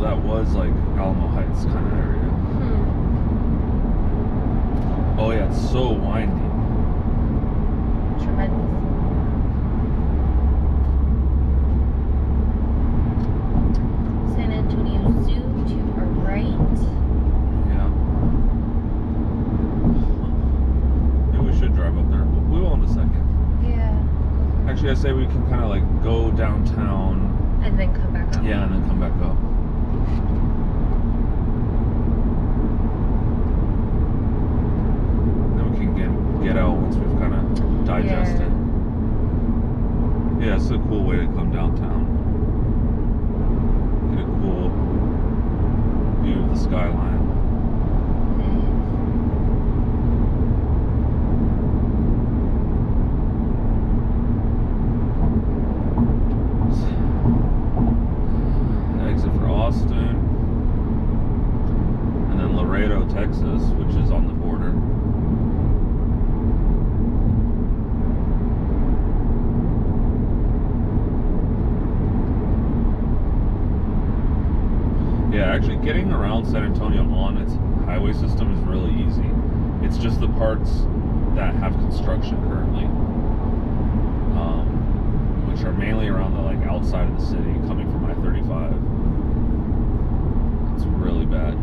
that was like Alamo Heights kind of area. Oh yeah, it's so windy. Tremendous. San Antonio Zoo to our right. Yeah. Maybe we should drive up there. We will in a second. Yeah. Actually, I say we can kind of like go downtown. And then come back up. Yeah, and then come back up. Then we can get out once we've kind of digested. Yeah, it's a cool way to come downtown. Get a cool view of the skyline. Exit for Austin. And then Laredo, Texas, which is on the border. Yeah, actually getting around San Antonio on its highway system is really easy. It's just the parts that have construction currently, which are mainly around the like outside of the city, coming from I-35. It's really bad.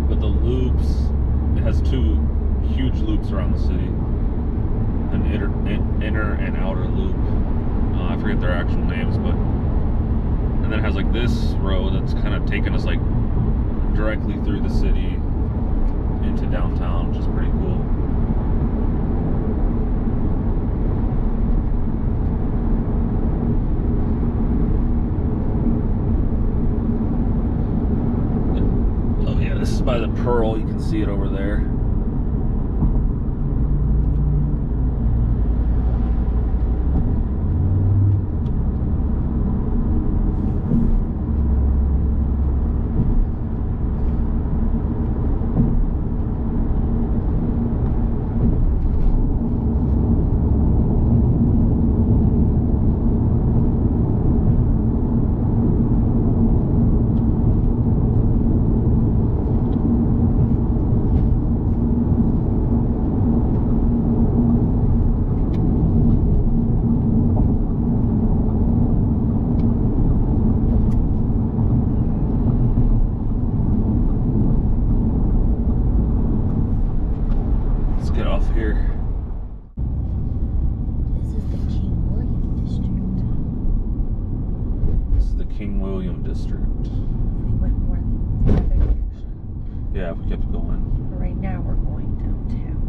But the loops, it has two huge loops around the city, an inner and outer loop. I forget their actual names, but. And then it has like this road that's kind of taking us like directly through the city into downtown, which is pretty cool. Oh yeah, this is by the Pearl. You can see it over there. Yeah, if we kept going. But right now we're going downtown.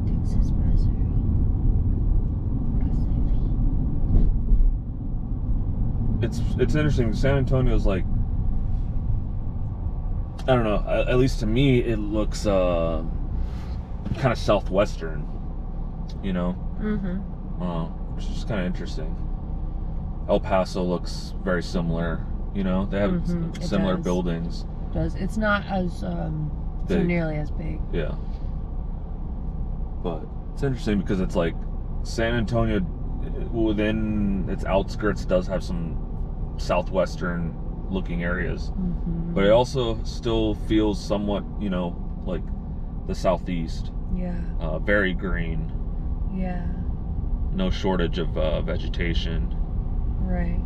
Texas, Missouri. It's interesting. San Antonio's like, I don't know, at least to me it looks kind of southwestern, you know? Which is kind of interesting. El Paso looks very similar, you know? They have similar buildings. It does. It's not as so nearly as big. Yeah. But it's interesting because it's like San Antonio within its outskirts does have some southwestern looking areas. But it also still feels somewhat, you know, like the southeast. Yeah. Very green. Yeah. No shortage of vegetation. Right.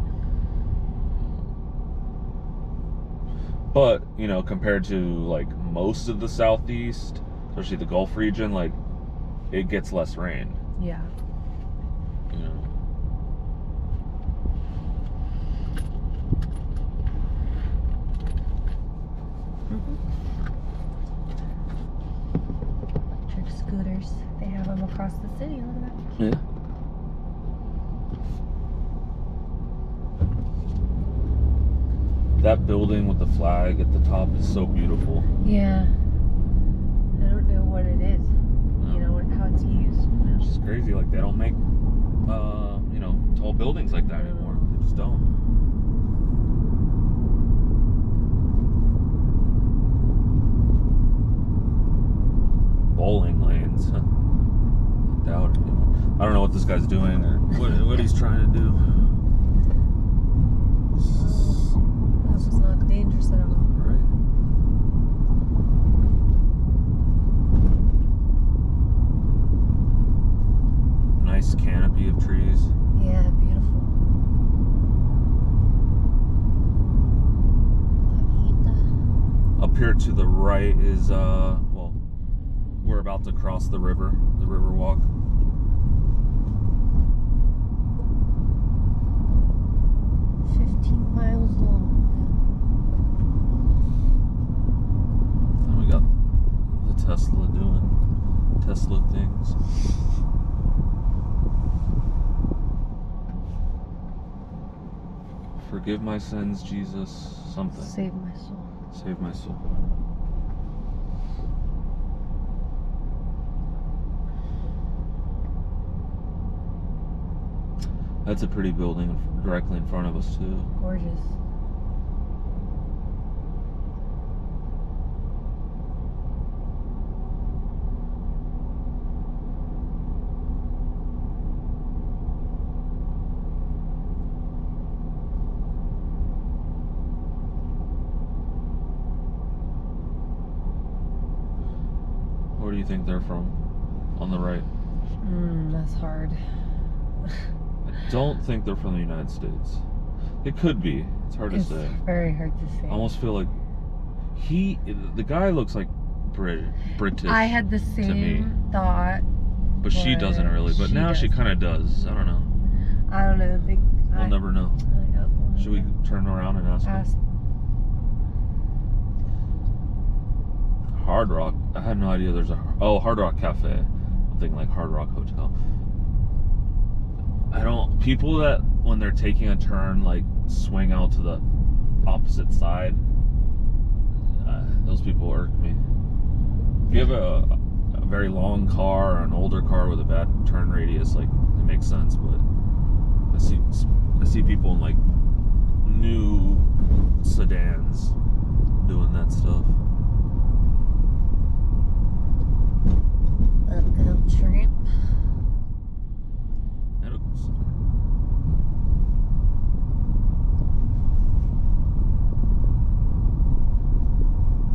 But, you know, compared to like most of the southeast, especially the Gulf region, like it gets less rain. Yeah. You know. Electric scooters. They have them across the city. Look at that. Yeah. That building with the flag at the top is so beautiful. Yeah. I don't know what it is. No. You know, how it's used. It's just crazy. Like, they don't make, you know, tall buildings like that anymore. They just don't. Bowling lanes. I doubt it anymore. I don't know what this guy's doing or what he's trying to do. That was not dangerous at all. Right. Nice canopy of trees. Yeah, beautiful. Up here to the right is well, we're about to cross the river walk. And we got the Tesla doing Tesla things. Forgive my sins, Jesus. Something. Save my soul. Save my soul. That's a pretty building directly in front of us too. Gorgeous. Where do you think they're from? On the right. That's hard. I don't think they're from the United States. It could be. It's hard to say. Very hard to say. I almost feel like the guy looks like British. I had the same thought. But she doesn't really. But now she kind of does. I don't know. I don't know. We'll never know. Should we turn around and ask him? Hard Rock. I had no idea there's Hard Rock Cafe. I'm thinking like Hard Rock Hotel. People that when they're taking a turn like swing out to the opposite side, those people irk me. If you have a very long car or an older car with a bad turn radius, like it makes sense, but I see people in like new sedans doing that stuff. Shrimp.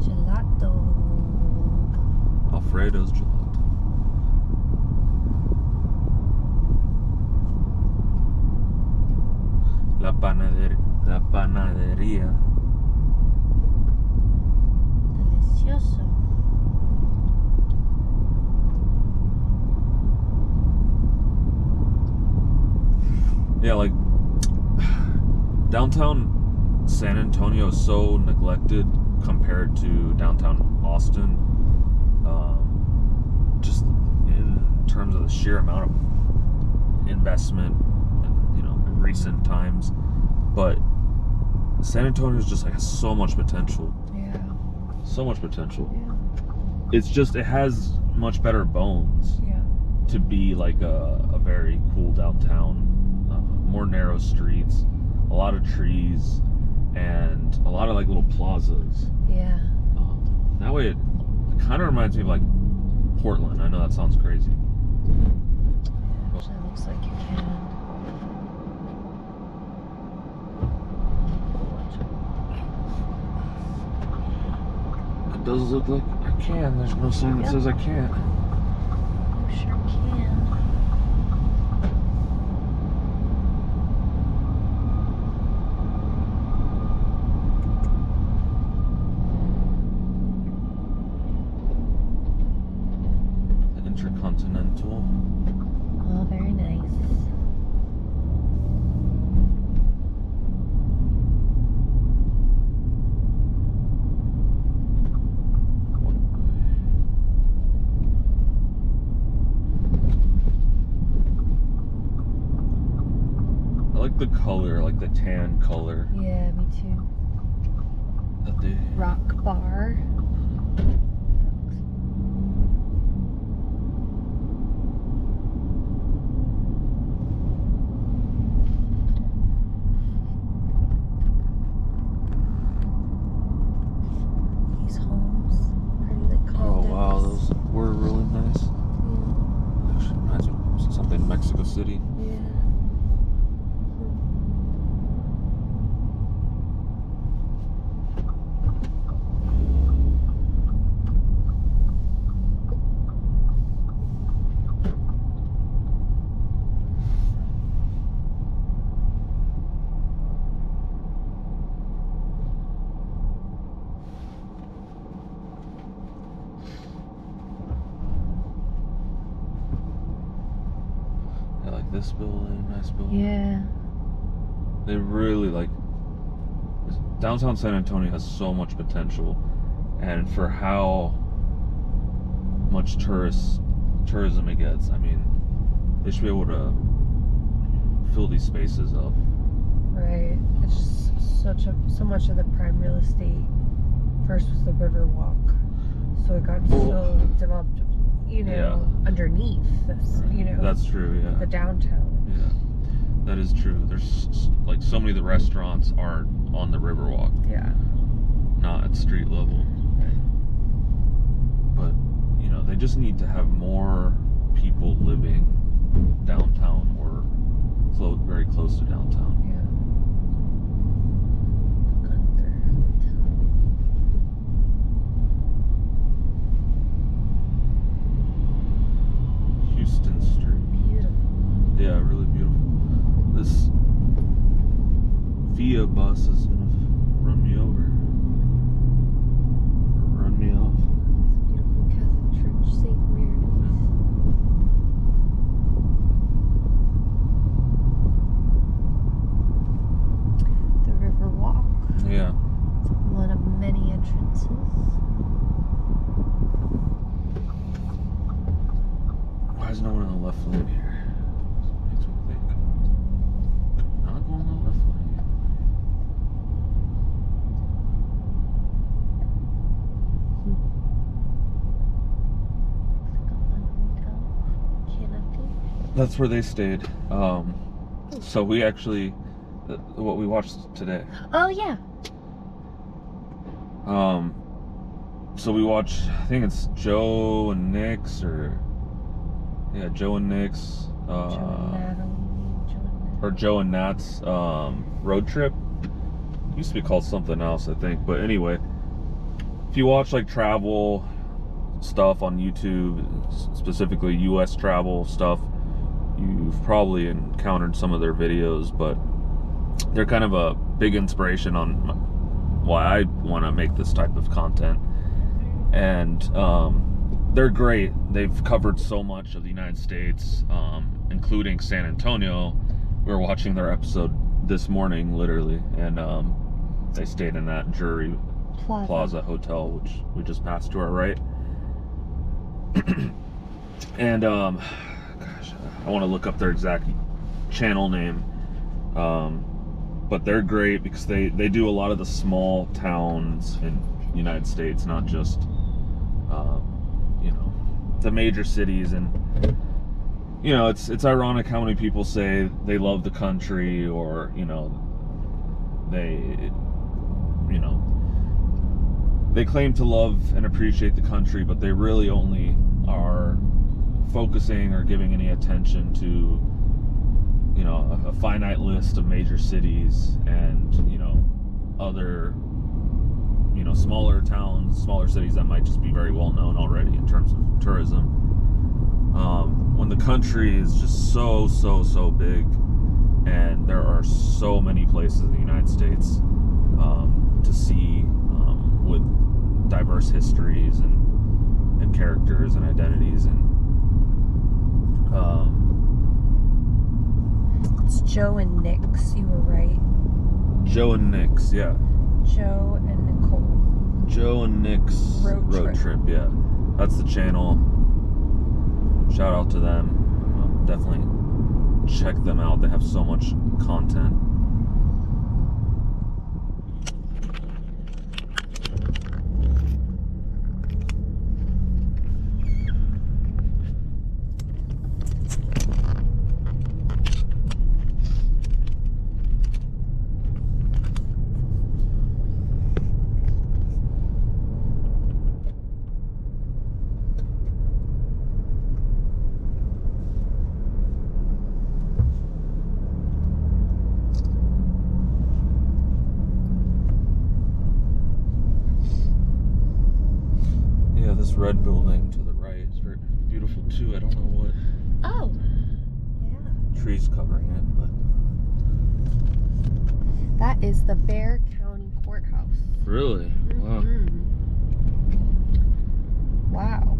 Gelato. Alfredo's gelato. La panadería. Delicioso. Yeah, like downtown San Antonio is so neglected compared to downtown Austin. Just in terms of the sheer amount of investment, in recent times. But San Antonio is just like so much potential. Yeah. So much potential. Yeah. It's just it has much better bones. Yeah. To be like a very cool downtown. More narrow streets, a lot of trees, and a lot of like little plazas. Yeah. That way it kind of reminds me of like Portland. I know that sounds crazy. Yeah, actually looks like you can. It does look like I can. There's no sign that says I can't. You sure can. Intercontinental. Oh, very nice. I like the color, like the tan color. Yeah, me too. That they Rock bar. Mexico City. Yeah. Yeah, like this building, nice building. Yeah. They really like downtown San Antonio has so much potential, and for how much tourism it gets, I mean, they should be able to fill these spaces up. Right. It's just so much of the prime real estate. First was the river walk, so it got so developed, underneath this, That's true, yeah. the downtown. Yeah, that is true. There's like so many of the restaurants are on the Riverwalk, Yeah. not at street level. But they just need to have more people living downtown or very close to downtown. Yeah. Houston Street. Beautiful. Yeah, really beautiful. This Via bus is gonna run me over. Or run me off. Beautiful Catholic Church, St. Mary's. The River Walk. Yeah. One of many entrances. Why is no one in the left lane here? Makes me think. Not going on the left lane. That's where they stayed. So we actually, what we watched today. Oh yeah. So we watched, I think it's Joe and Nick's, or yeah, Joe and Nick's, or Joe and Nat's road trip. Used to be called something else, I think. But anyway, if you watch like travel stuff on YouTube, specifically U.S. travel stuff, you've probably encountered some of their videos, but they're kind of a big inspiration on why I want to make this type of content. And they're great. They've covered so much of the United States, including San Antonio. We were watching their episode this morning, literally, and they stayed in that Jury Plaza Hotel, which we just passed to our right. And gosh, I want to look up their exact channel name, but they're great because they do a lot of the small towns in the United States, not just the major cities. And it's ironic how many people say they love the country, or they claim to love and appreciate the country, but they really only are focusing or giving any attention to a finite list of major cities and other smaller towns, smaller cities that might just be very well known already in terms of tourism, when the country is just so big, and there are so many places in the United States to see, with diverse histories and characters and identities. And it's Joe and Nick's, you were right. Joe and Nick's, yeah. Joe and Nicole. Joe and Nick's road trip, yeah. That's the channel. Shout out to them. Definitely check them out. They have so much content. this red building to the right is very beautiful too. I don't know what Oh, yeah. trees covering it, but That is the Bexar County Courthouse. really, wow. Wow.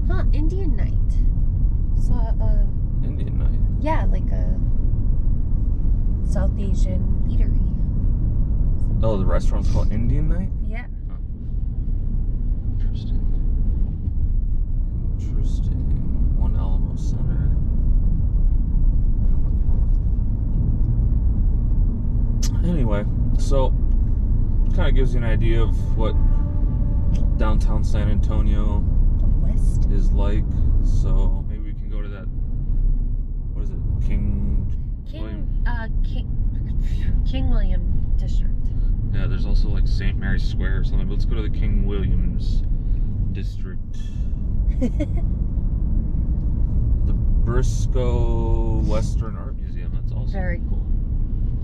Huh, Indian night. Saw Indian night. yeah, like a South Asian eatery. Oh, the restaurant's called Indian Night? Yeah. Interesting. One Alamo Center. Anyway, so kind of gives you an idea of what downtown San Antonio The West. is like. So maybe we can go to that. What is it? King William District. Yeah, there's also like St. Mary's Square or something. But let's go to the King Williams District. The Briscoe Western Art Museum. That's awesome. Very cool.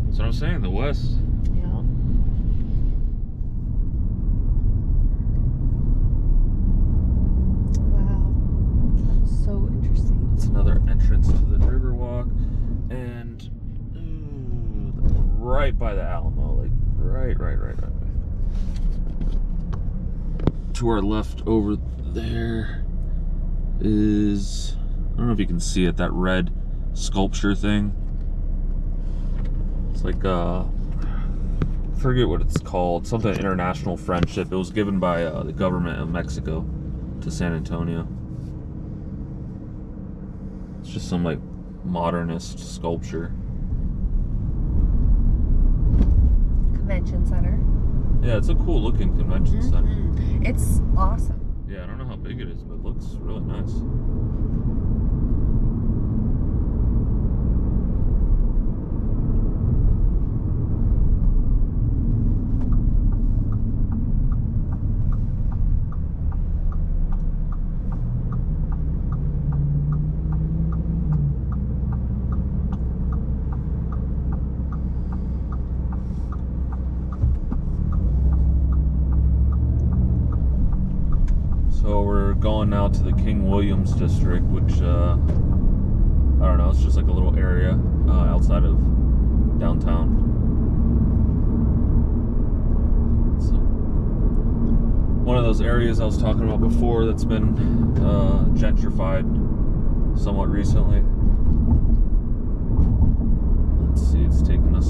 That's what I'm saying. The West. Yeah. Wow. That's so interesting. It's another entrance to the Riverwalk, and right by the Alamo, like right. To our left over there is, I don't know if you can see it, that red sculpture thing. It's like I forget what it's called, something international friendship. It was given by the government of Mexico to San Antonio. It's just some like modernist sculpture. Convention Center. Yeah, it's a cool looking convention center. It's awesome. Yeah, I don't know how big it is, but it looks really nice. So we're going now to the King Williams District, which, I don't know, it's just like a little area outside of downtown. It's one of those areas I was talking about before that's been gentrified somewhat recently. Let's see, it's taking us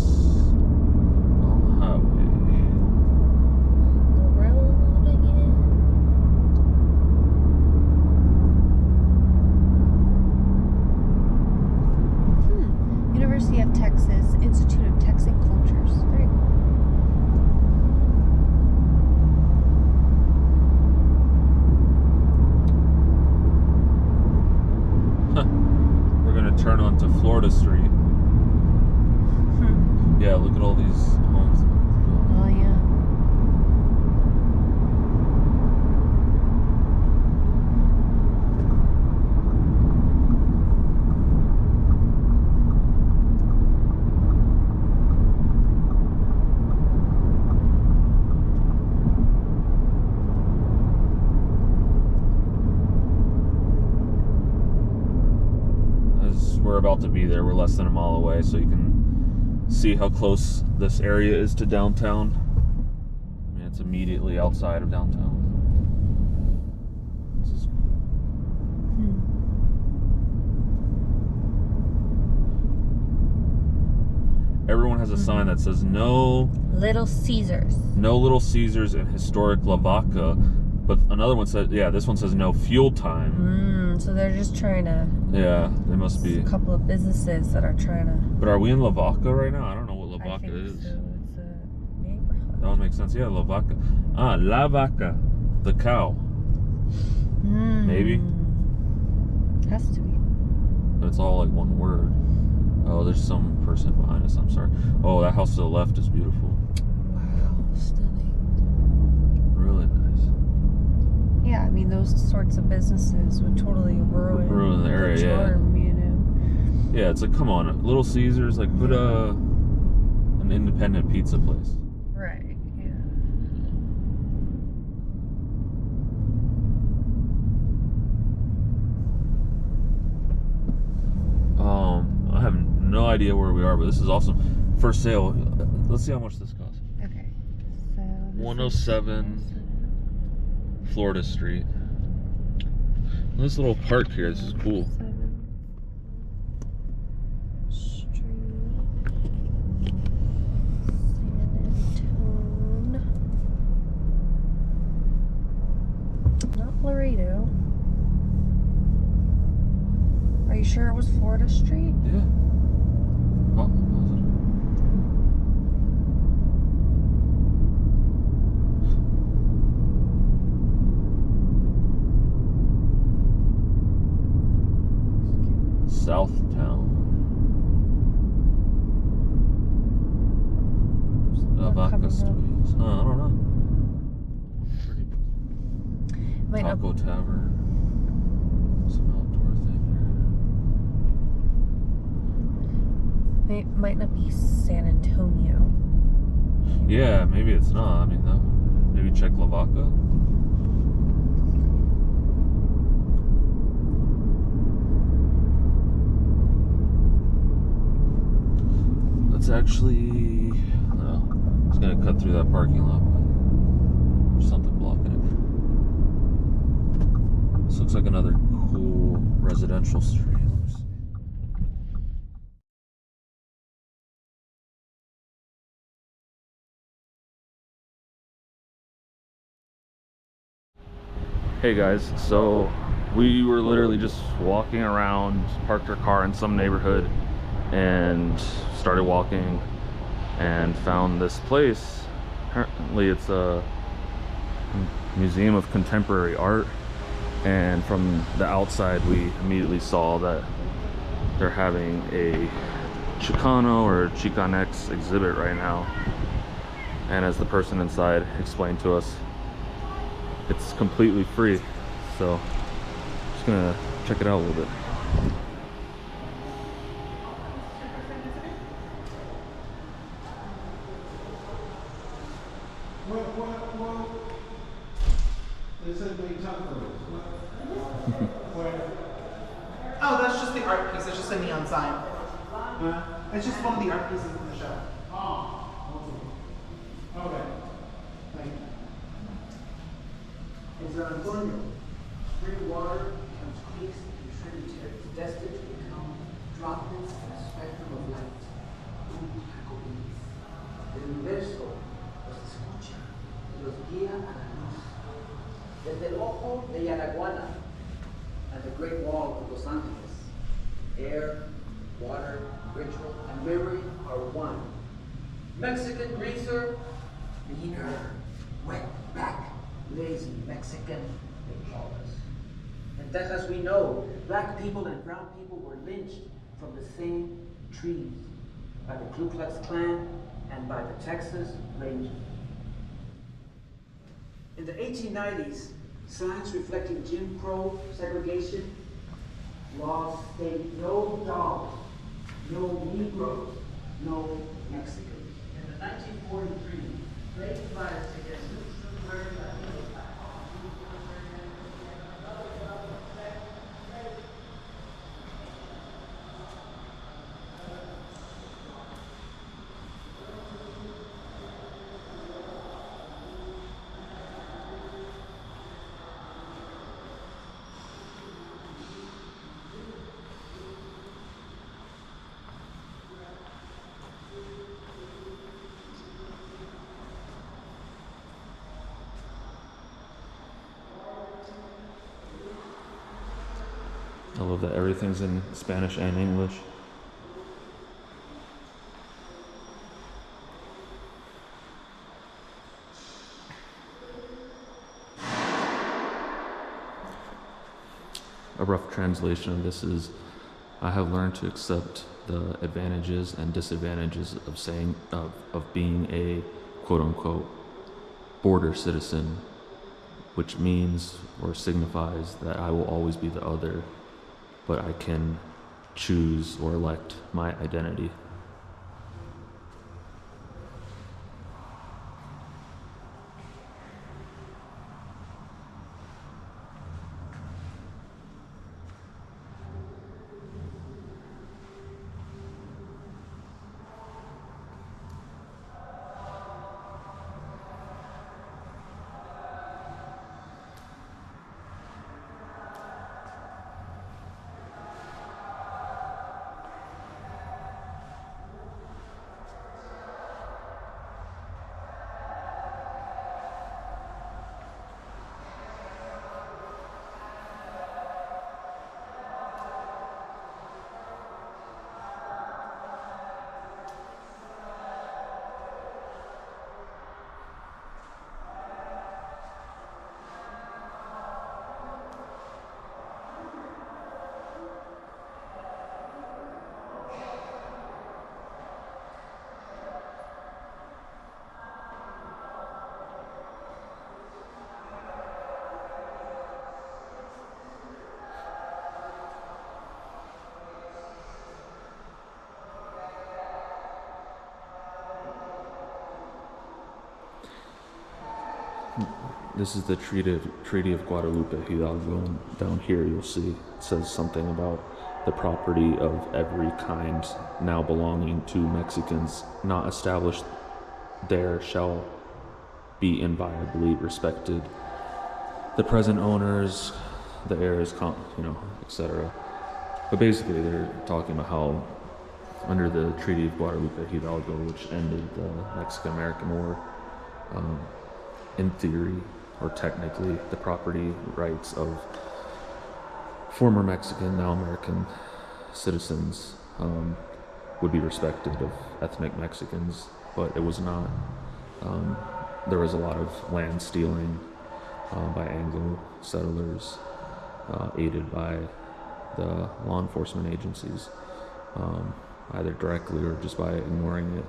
on the highway. University of Texas, Institute of Texan Cultures. Very cool. We're gonna turn onto Florida Street. Yeah, look at all these homes. Oh yeah. We're about to be there. We're less than a mile away, so you can see how close this area is to downtown. I mean, it's immediately outside of downtown. This is cool. Everyone has a sign that says no Little Caesars. Little Caesars in historic Lavaca, but another one says, yeah, this one says no fuel time. So they're just trying to. Yeah, they must be. A couple of businesses that are trying to. But are we in Lavaca right now? I don't know what Lavaca is. So. It's a neighborhood. That would make sense. Yeah, Lavaca. La Vaca, the cow. Maybe. Has to be. But it's all like one word. Oh, there's some person behind us. I'm sorry. Oh, that house to the left is beautiful. Wow, stunning. Really nice. Yeah, I mean those sorts of businesses would totally ruin the area. charm, you know. Yeah, it's like, come on, Little Caesars, like put an independent pizza place. Right. Yeah. idea where we are, but this is awesome. For sale. Let's see how much this costs. Okay. So 107 Florida Street. This little park here. This is cool. Street. San Antone. Not Laredo. Are you sure it was Florida Street? Yeah. Oh, Southtown. Vaca Studios. I don't know. Taco Tavern. Some outdoor thing It might not be San Antonio. here. Yeah, maybe it's not. I mean, maybe Czechoslovakia. It's actually, it's gonna cut through that parking lot, but there's something blocking it. This looks like another cool residential street. Hey guys, so we were literally just walking around, parked our car in some neighborhood, and started walking and found this place. Apparently it's a museum of contemporary art, and from the outside we immediately saw that they're having a Chicano or Xicanx exhibit right now, and as the person inside explained to us, it's completely free, so just gonna check it out a little bit. Oh, that's just the art piece. It's just a neon sign. It's just one of the art pieces in the show. Oh, okay. Thank you. In San Antonio, spring water becomes creeks and tributaries destined to become droplets in a spectrum of light. Un jacobins. El universo los escucha y los guía a la luz. Desde el ojo de Yaraguana and the Great Wall of Los Angeles, air, water, ritual, and memory are one. Mexican greaser, meaner, wet back, lazy Mexican, they call us. In Texas, we know black people and brown people were lynched from the same trees by the Ku Klux Klan and by the Texas Rangers. In the 1890s, signs reflecting Jim Crow segregation laws state no dogs, no Negroes, no Mexicans. In the 1943, great fires against subverted I love that everything's in Spanish and English. A rough translation of this is, I have learned to accept the advantages and disadvantages of being a quote unquote border citizen, which means or signifies that I will always be the other, but I can choose or elect my identity. This is the Treaty of Guadalupe Hidalgo. And down here you'll see it says something about the property of every kind now belonging to Mexicans not established there shall be inviolably respected. The present owners, the heirs, etc. But basically they're talking about how under the Treaty of Guadalupe Hidalgo, which ended the Mexican-American War, in theory, or technically, the property rights of former Mexican, now American citizens would be respected of ethnic Mexicans, but it was not. There was a lot of land stealing by Anglo settlers, aided by the law enforcement agencies, either directly or just by ignoring it.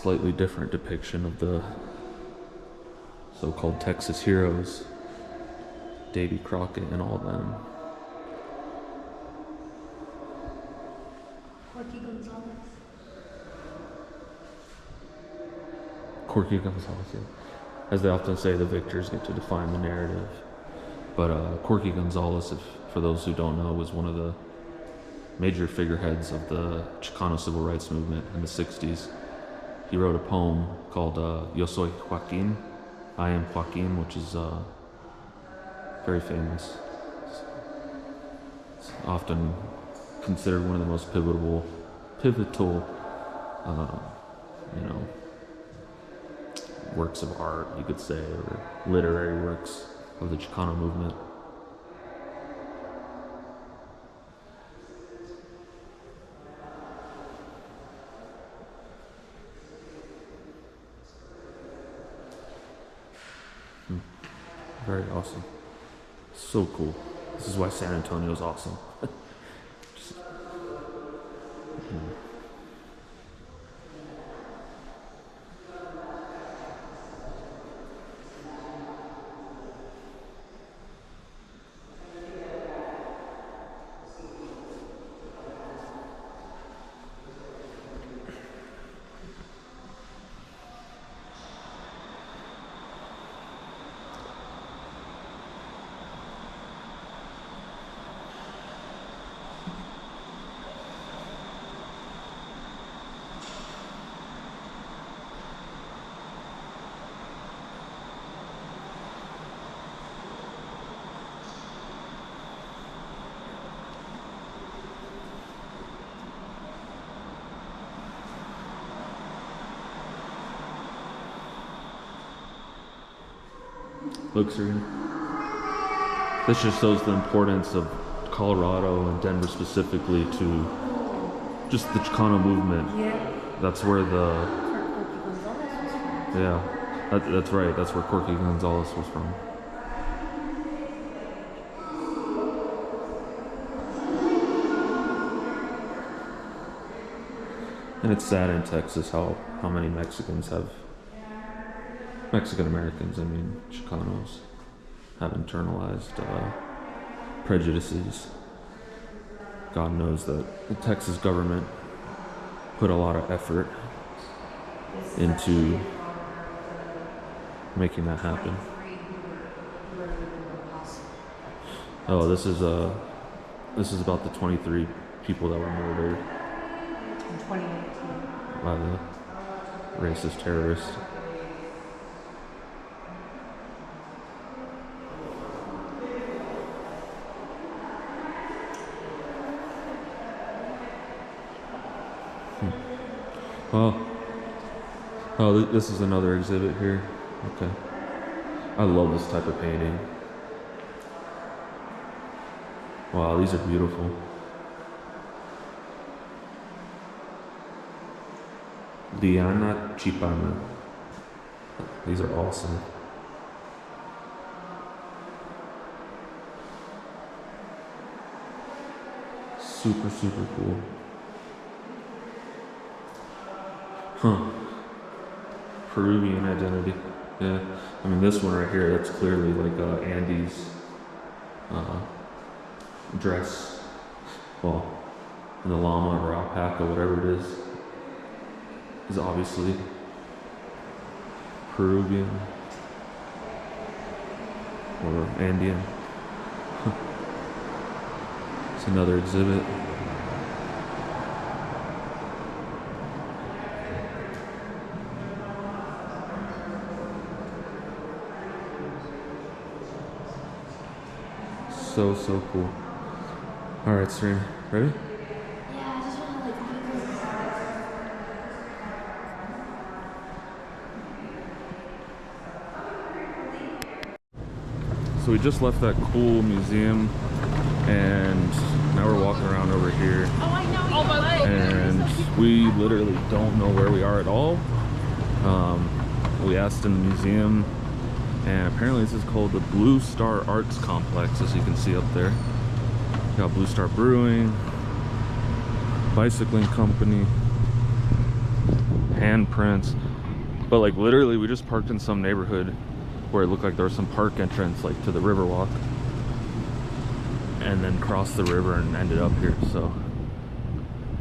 Slightly different depiction of the so-called Texas heroes, Davy Crockett and all them. Corky Gonzalez, yeah. As they often say, the victors get to define the narrative. But Corky Gonzalez, for those who don't know, was one of the major figureheads of the Chicano civil rights movement in the 60s. He wrote a poem called Yo Soy Joaquin, I Am Joaquin, which is very famous. It's often considered one of the most pivotal, works of art, you could say, or literary works of the Chicano movement. Very awesome. So cool. This is why San Antonio is awesome. Just, Look, Serena. This just shows the importance of Colorado and Denver specifically to just the Chicano movement. Yeah. That's where the... Corky Gonzalez was from. Yeah, that's right. That's where Corky Gonzalez was from. And it's sad in Texas how many Mexicans have... Mexican Americans, I mean, Chicanos, have internalized prejudices. God knows that the Texas government put a lot of effort into making that happen. Oh, this is about the 23 people that were murdered In 2018. by the racist terrorist. Oh, this is another exhibit here. Okay. I love this type of painting. Wow, these are beautiful. Diana Chipana. These are awesome. Super, super cool. Huh. Peruvian identity. Yeah. I mean, this one right here, that's clearly like Andy's dress. Well, the llama or alpaca, whatever it is obviously Peruvian or Andean. It's another exhibit. So cool. All right, Serena, ready? Yeah, I just want to like So we just left that cool museum, and now we're walking around over here. Oh, I know. Oh, my leg. And we literally don't know where we are at all. We asked in the museum, and apparently this is called the Blue Star Arts Complex, as you can see up there. Got Blue Star Brewing, Bicycling Company, handprints. But like literally we just parked in some neighborhood where it looked like there was some park entrance like to the Riverwalk, and then crossed the river and ended up here. So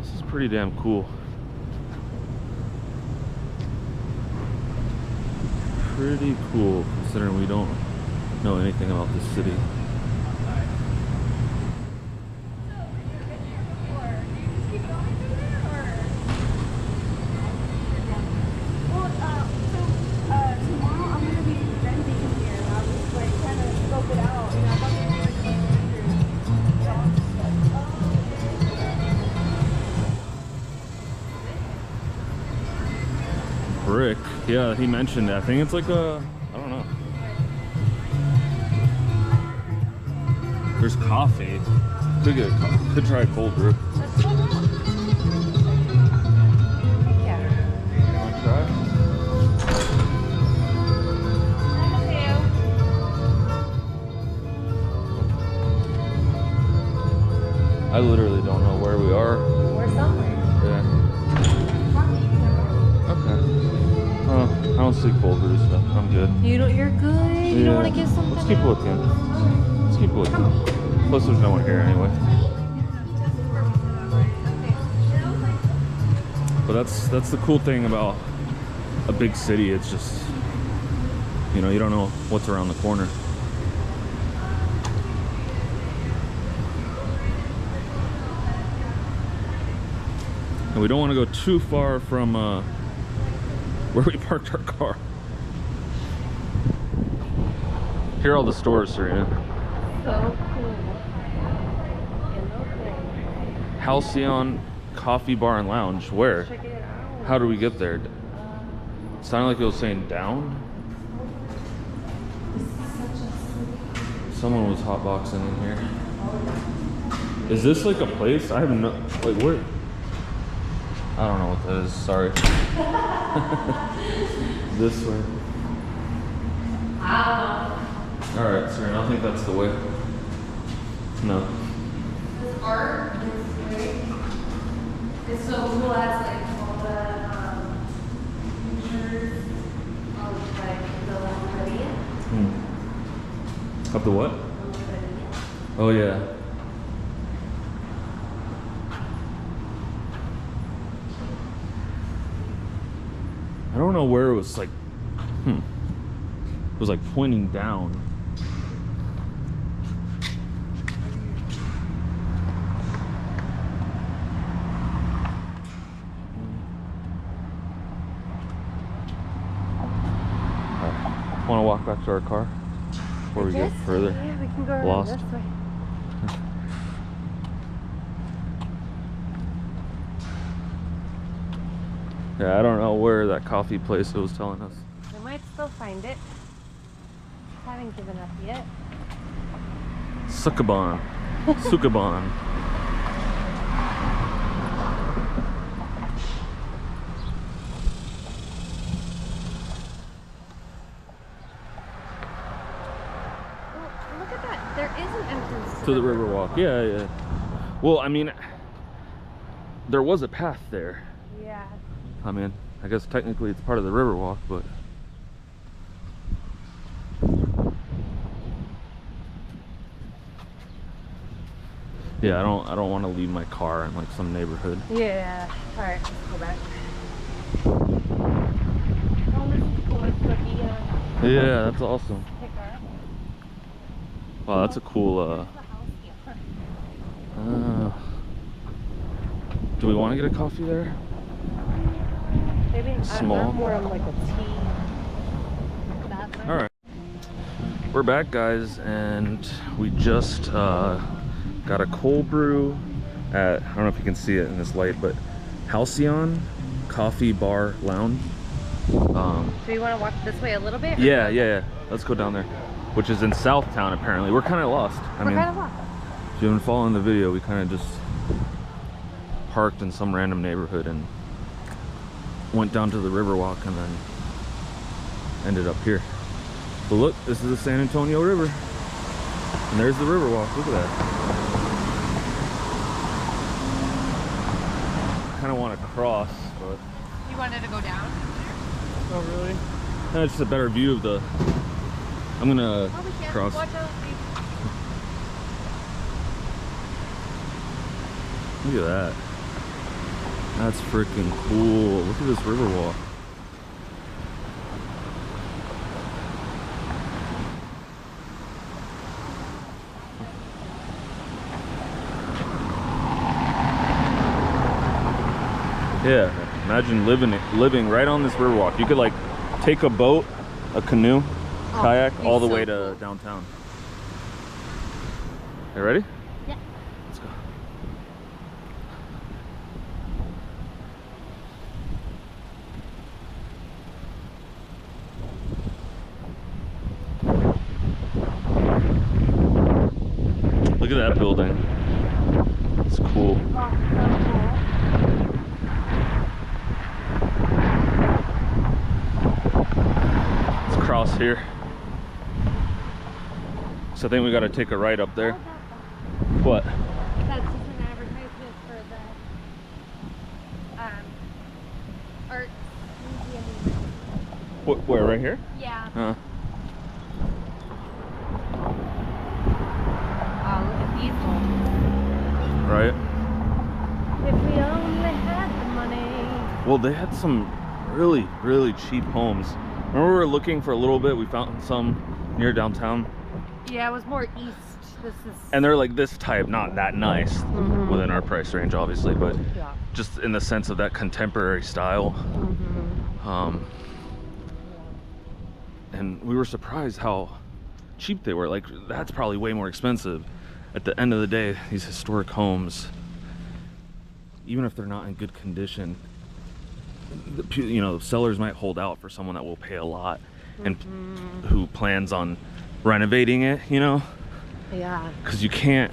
this is pretty damn cool. Pretty cool considering we don't know anything about this city. Brick, yeah, he mentioned that. I think it's like a, I don't know. There's coffee. Could try a cold brew. Yeah. You want to try? I literally don't know where we are. We're somewhere. Yeah. Okay. I don't see cold brew stuff. I'm good. You're good. You don't want to get something. Let's keep looking. Let's keep looking. Plus, there's no one here anyway. But that's the cool thing about a big city. It's just, you know, you don't know what's around the corner. And we don't want to go too far from where we parked our car. Here are all the stores, Serena. So cool. Halcyon Coffee Bar and Lounge. Where? Check it out. How do we get there? It sounded like it was saying down. Someone was hotboxing in here. Is this like a place? I have no, like where? I don't know what that is, sorry. This way. Alright, Serena, I think that's the way. No. This art is great. It's so cool as like all the pictures of like the Lamperia. Of the what? Oh yeah. I don't know where it was like, it was like pointing down. Want to walk back to our car before we get further Yeah, we can go around lost? this way. Yeah, I don't know where that coffee place was telling us. We might still find it. Haven't given up yet. Sukaban. Sukaban. Look at that. There is an entrance To the Riverwalk. Yeah, yeah. Well, I mean, there was a path there. Yeah. I mean, I guess technically it's part of the Riverwalk, but yeah, I don't want to leave my car in like some neighborhood. Yeah. All right, let's go back. Oh, this is cool. It's like Yeah, that's awesome. pickup. Wow, that's a cool. There's the house here. Do we want to get a coffee there? Maybe Small. I'm more on like a tea. That way. All right, we're back, guys, and we just got a cold brew at, I don't know if you can see it in this light, but Halcyon Coffee Bar Lounge. Do you want to walk this way a little bit? Yeah. Let's go down there, which is in Southtown apparently. We're kind of lost. I mean, We're kind of lost. if you haven't followed the video, we kind of just parked in some random neighborhood and went down to the Riverwalk and then ended up here. But look, this is the San Antonio River. And there's the Riverwalk. Look at that. I kind of want to cross, but You wanted to go down? not really. That's just a better view of the. I'm gonna Oh, we can't. cross. Watch out. Look at that. That's freaking cool. Look at this Riverwalk. Yeah, imagine living right on this Riverwalk. You could like take a boat, a canoe, kayak it'd be all the so way to cool. downtown. You ready? Yeah. Let's go. Look at that building. It's cool. Oh, so cool. Let's cross here. So I think we got to take a right up there. What? That's just an advertisement for the art museum. Where? Right here? Yeah. Huh. Oh, look at these homes. Right. If we only had the money. Well, they had some really, really cheap homes. Remember we were looking for a little bit, we found some near downtown. Yeah, it was more east. This is. And they're like this type, not that nice within our price range, obviously, but Yeah. just in the sense of that contemporary style. And we were surprised how cheap they were. Like, that's probably way more expensive. At the end of the day, these historic homes, even if they're not in good condition, sellers might hold out for someone that will pay a lot and who plans on renovating it, Yeah. because you can't.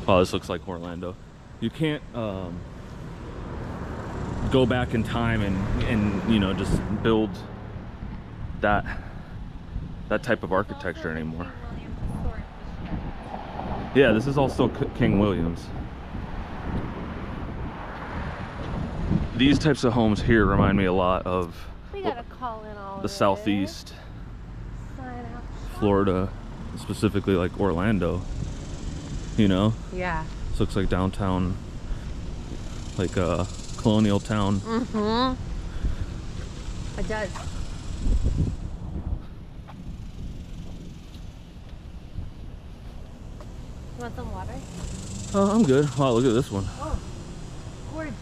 Oh, this looks like Orlando. You can't go back in time and just build that type of architecture anymore. Yeah, this is all still King Williams. These types of homes here remind me a lot of We gotta call in all the southeast Sign out. Florida, specifically like Orlando. Yeah. Yeah. This looks like downtown, like a colonial town. Mm-hmm. It does. You want some water? Oh, I'm good. Wow, look at this one. Oh, gorgeous.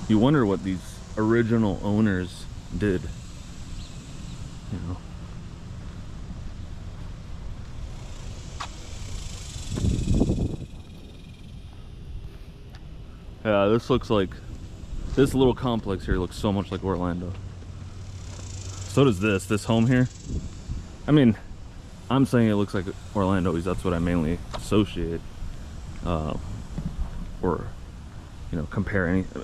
You wonder what these original owners did, you know. Yeah, this looks like, this little complex here looks so much like Orlando. So does this home here. I mean, I'm saying it looks like Orlando because that's what I mainly associate, or, you know,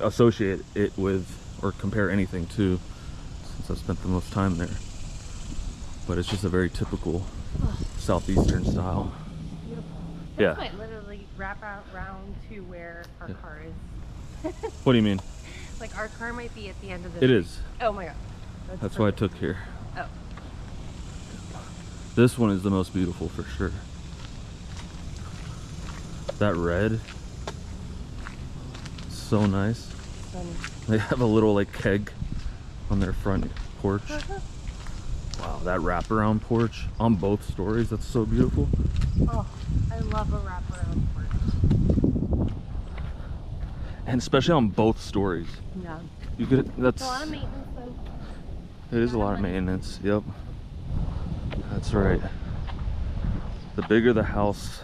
associate it with, or compare anything to, since I spent the most time there. But it's just a very typical southeastern style. Beautiful. Yeah. This might literally wrap out round to where our car is. What do you mean? Like our car might be at the end of the It is. Oh my god. That's why I took here. Oh. This one is the most beautiful for sure. That red, so nice. They have a little like keg on their front porch. Wow, that wraparound porch on both stories, that's so beautiful. Oh, I love a wraparound porch. And especially on both stories. Yeah. You could, that's, It's a lot of maintenance though. it is a lot of maintenance, yep. That's right. The bigger the house,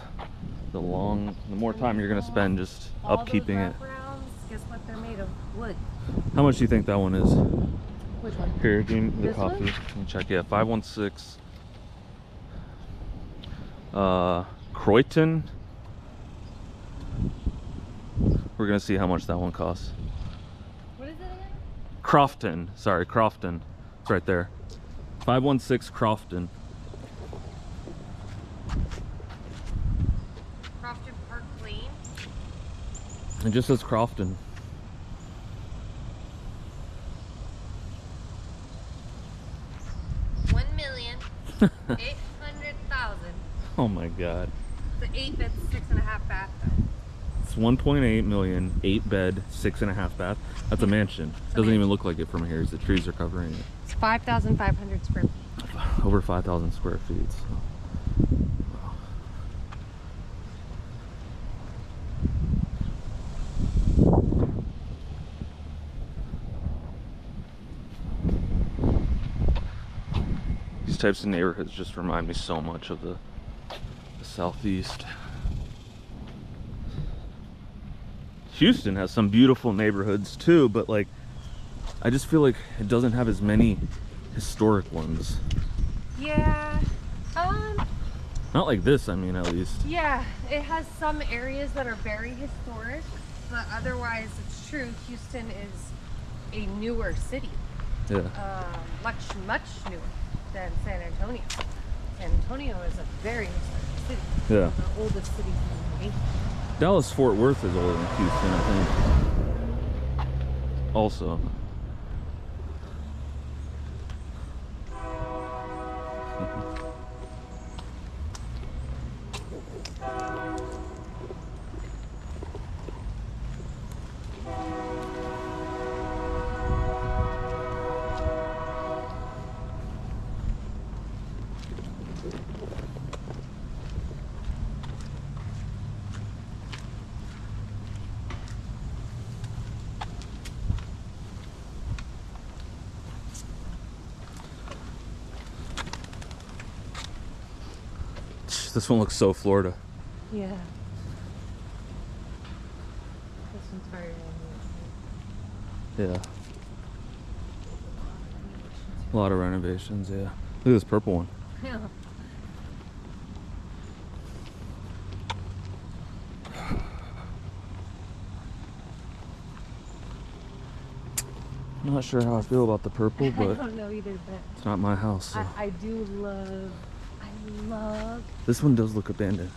the more time you're gonna spend just upkeeping it. Wraparounds, guess what they're made of? Wood. How much do you think that one is? Which one? Here, give me the This coffee. one? Let me check. Yeah, 516. Croydon. We're gonna see how much that one costs. What is it again? Crofton. Sorry, Crofton. It's right there. 516 Crofton. Crofton Park Lane. It just says Crofton. $1,800,000. Oh my god. It's an 8-bed, 6.5 bath though. It's 1.8 million, 8-bed, 6.5 bath. That's a mansion. Doesn't even look like it from here, as the trees are covering it. It's 5,500 square feet. Over 5,000 square feet. So. Wow. These types of neighborhoods just remind me so much of the Southeast. Houston has some beautiful neighborhoods too, but like, I just feel like it doesn't have as many historic ones. Yeah. Not like this, I mean, at least. Yeah, it has some areas that are very historic, but otherwise it's true. Houston is a newer city. Yeah. Much newer than San Antonio. San Antonio is a very historic city. Yeah. The oldest city in the nation. Dallas Fort Worth is older than Houston, I think. Also. This one looks so Florida. Yeah. This one's very Yeah. A lot of renovations, yeah. Look at this purple one. Yeah. I'm not sure how I feel about the purple, I but don't know either, but it's not my house. So. I do love, This one does look abandoned.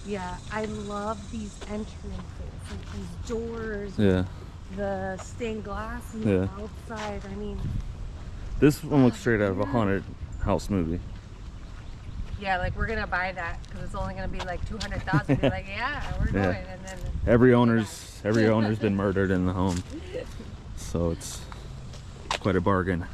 yeah, I love these entrances, like these doors, Yeah. the stained glass on Yeah. the outside. I mean, This one looks straight out of a haunted house movie. yeah, like we're gonna buy that because it's only gonna be like 200,000. Be like, yeah, we're going, and then Every owner's been murdered in the home, so it's quite a bargain.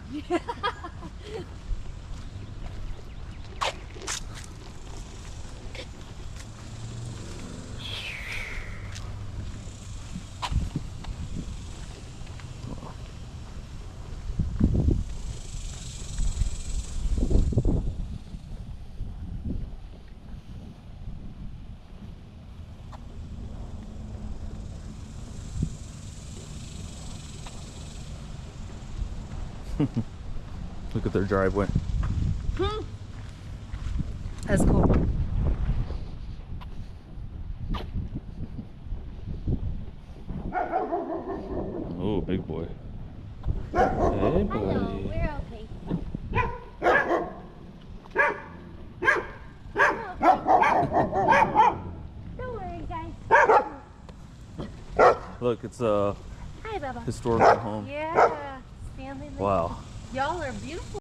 Look at their driveway. That's cool. Oh, big boy. Hey, buddy. We're okay. Don't worry, guys. Look, it's a Hi, Bubba. historical home. Yeah. Stanley. Wow. Y'all are beautiful.